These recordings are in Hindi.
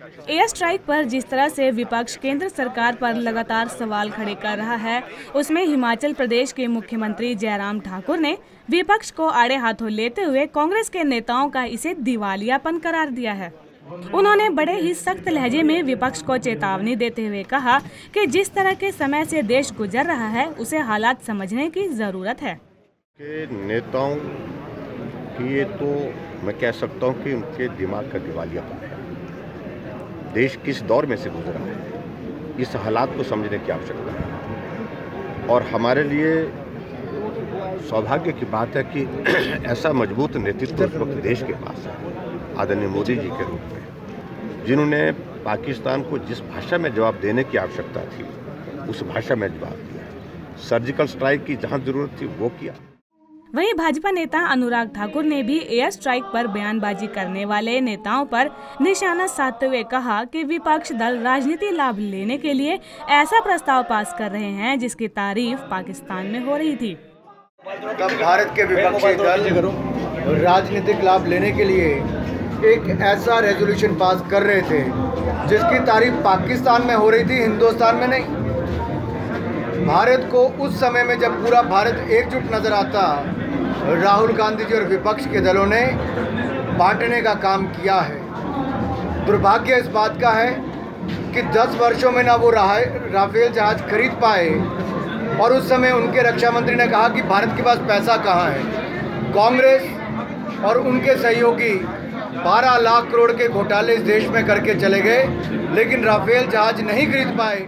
एयर स्ट्राइक पर जिस तरह से विपक्ष केंद्र सरकार पर लगातार सवाल खड़े कर रहा है, उसमें हिमाचल प्रदेश के मुख्यमंत्री जयराम ठाकुर ने विपक्ष को आड़े हाथों लेते हुए कांग्रेस के नेताओं का इसे दिवालियापन करार दिया है। उन्होंने बड़े ही सख्त लहजे में विपक्ष को चेतावनी देते हुए कहा कि जिस तरह के समय से देश गुजर रहा है, उसे हालात समझने की जरूरत है। नेताओं की ये तो मैं कह सकता हूँ कि उनके दिमाग का दिवालियापन है। देश किस दौर में से गुजरा है, इस हालात को समझने की आवश्यकता है। और हमारे लिए सौभाग्य की बात है कि ऐसा मजबूत नेतृत्व इस वक्त देश के पास है, आदरणीय मोदी जी के रूप में, जिन्होंने पाकिस्तान को जिस भाषा में जवाब देने की आवश्यकता थी उस भाषा में जवाब दिया। सर्जिकल स्ट्राइक की जहां जरूरत थी वो किया। वहीं भाजपा नेता अनुराग ठाकुर ने भी एयर स्ट्राइक पर बयानबाजी करने वाले नेताओं पर निशाना साधते हुए कहा कि विपक्ष दल राजनीतिक लाभ लेने के लिए ऐसा प्रस्ताव पास कर रहे हैं जिसकी तारीफ पाकिस्तान में हो रही थी। तब भारत के विपक्षी दल राजनीतिक लाभ लेने के लिए एक ऐसा रेजोल्यूशन पास कर रहे थे जिसकी तारीफ पाकिस्तान में हो रही थी, हिंदुस्तान में नहीं। भारत को उस समय में जब पूरा भारत एकजुट नजर आता, राहुल गांधी जी और विपक्ष के दलों ने बांटने का काम किया है। दुर्भाग्य इस बात का है कि 10 वर्षों में ना वो राफेल जहाज खरीद पाए, और उस समय उनके रक्षा मंत्री ने कहा कि भारत के पास पैसा कहाँ है। कांग्रेस और उनके सहयोगी 12 लाख करोड़ के घोटाले इस देश में करके चले गए, लेकिन राफेल जहाज नहीं खरीद पाए।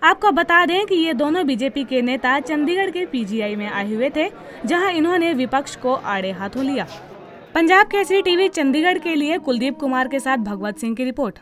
आपको बता दें कि ये दोनों बीजेपी के नेता चंडीगढ़ के पीजीआई में आए हुए थे, जहां इन्होंने विपक्ष को आड़े हाथों लिया। पंजाब केसरी टीवी चंडीगढ़ के लिए कुलदीप कुमार के साथ भगवत सिंह की रिपोर्ट।